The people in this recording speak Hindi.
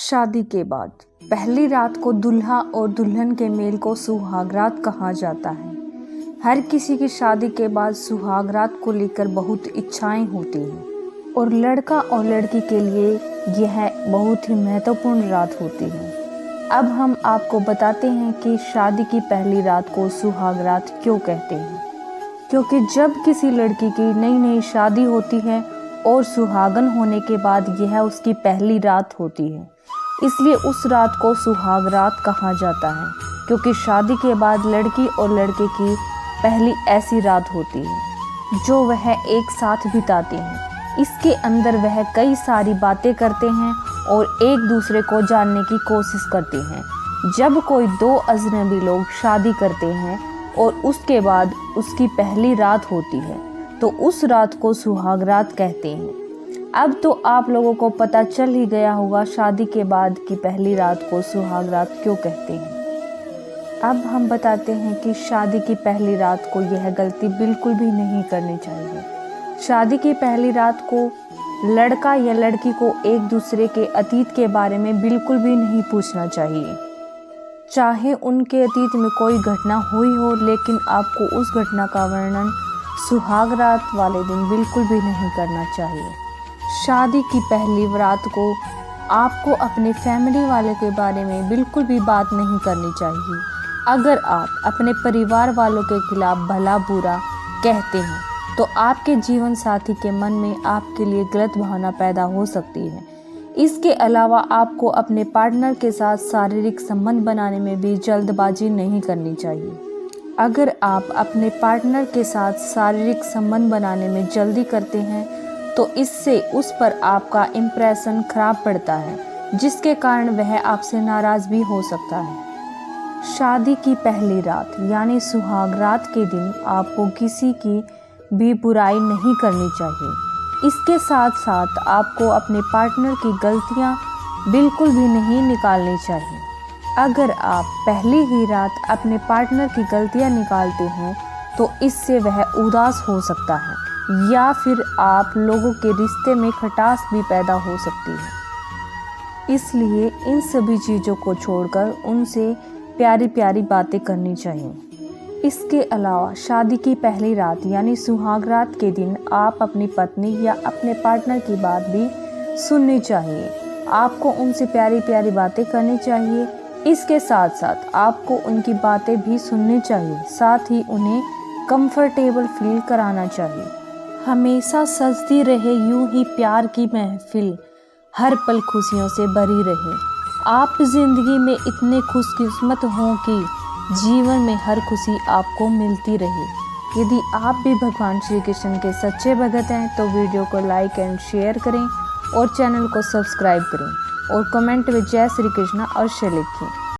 शादी के बाद पहली रात को दूल्हा और दुल्हन के मेल को सुहाग रात कहा जाता है। हर किसी की शादी के बाद सुहाग रात को लेकर बहुत इच्छाएं होती हैं और लड़का और लड़की के लिए यह बहुत ही महत्वपूर्ण रात होती है। अब हम आपको बताते हैं कि शादी की पहली रात को सुहाग रात क्यों कहते हैं। क्योंकि जब किसी लड़की की नई नई शादी होती है और सुहागन होने के बाद यह उसकी पहली रात होती है, इसलिए उस रात को सुहाग रात कहा जाता है। क्योंकि शादी के बाद लड़की और लड़के की पहली ऐसी रात होती है जो वह एक साथ बिताते हैं। इसके अंदर वह कई सारी बातें करते हैं और एक दूसरे को जानने की कोशिश करते हैं। जब कोई दो अजनबी लोग शादी करते हैं और उसके बाद उसकी पहली रात होती है तो उस रात को सुहाग रात कहते हैं। अब तो आप लोगों को पता चल ही गया होगा शादी के बाद की पहली रात को सुहाग रात क्यों कहते हैं। अब हम बताते हैं कि शादी की पहली रात को यह गलती बिल्कुल भी नहीं करनी चाहिए। शादी की पहली रात को लड़का या लड़की को एक दूसरे के अतीत के बारे में बिल्कुल भी नहीं पूछना चाहिए। चाहे उनके अतीत में कोई घटना हुई हो, लेकिन आपको उस घटना का वर्णन सुहाग रात वाले दिन बिल्कुल भी नहीं करना चाहिए। शादी की पहली रात को आपको अपने फैमिली वाले के बारे में बिल्कुल भी बात नहीं करनी चाहिए। अगर आप अपने परिवार वालों के खिलाफ भला बुरा कहते हैं तो आपके जीवन साथी के मन में आपके लिए गलत भावना पैदा हो सकती है। इसके अलावा आपको अपने पार्टनर के साथ शारीरिक संबंध बनाने में भी जल्दबाजी नहीं करनी चाहिए। अगर आप अपने पार्टनर के साथ शारीरिक संबंध बनाने में जल्दी करते हैं तो इससे उस पर आपका इम्प्रेशन खराब पड़ता है, जिसके कारण वह आपसे नाराज़ भी हो सकता है। शादी की पहली रात यानी सुहाग रात के दिन आपको किसी की भी बुराई नहीं करनी चाहिए। इसके साथ साथ आपको अपने पार्टनर की गलतियां बिल्कुल भी नहीं निकालनी चाहिए। अगर आप पहली ही रात अपने पार्टनर की गलतियां निकालते हैं तो इससे वह उदास हो सकता है या फिर आप लोगों के रिश्ते में खटास भी पैदा हो सकती है। इसलिए इन सभी चीज़ों को छोड़कर उनसे प्यारी प्यारी बातें करनी चाहिए। इसके अलावा शादी की पहली रात यानी सुहाग रात के दिन आप अपनी पत्नी या अपने पार्टनर की बात भी सुननी चाहिए। आपको उनसे प्यारी प्यारी बातें करनी चाहिए। इसके साथ साथ आपको उनकी बातें भी सुननी चाहिए, साथ ही उन्हें कंफर्टेबल फील कराना चाहिए। हमेशा सजती रहे यूं ही प्यार की महफिल, हर पल खुशियों से भरी रहे। आप जिंदगी में इतने खुशकिस्मत हों कि जीवन में हर खुशी आपको मिलती रहे। यदि आप भी भगवान श्री कृष्ण के सच्चे भगत हैं तो वीडियो को लाइक एंड शेयर करें और चैनल को सब्सक्राइब करें और कमेंट में जय श्री कृष्ण अवश्य लिखें।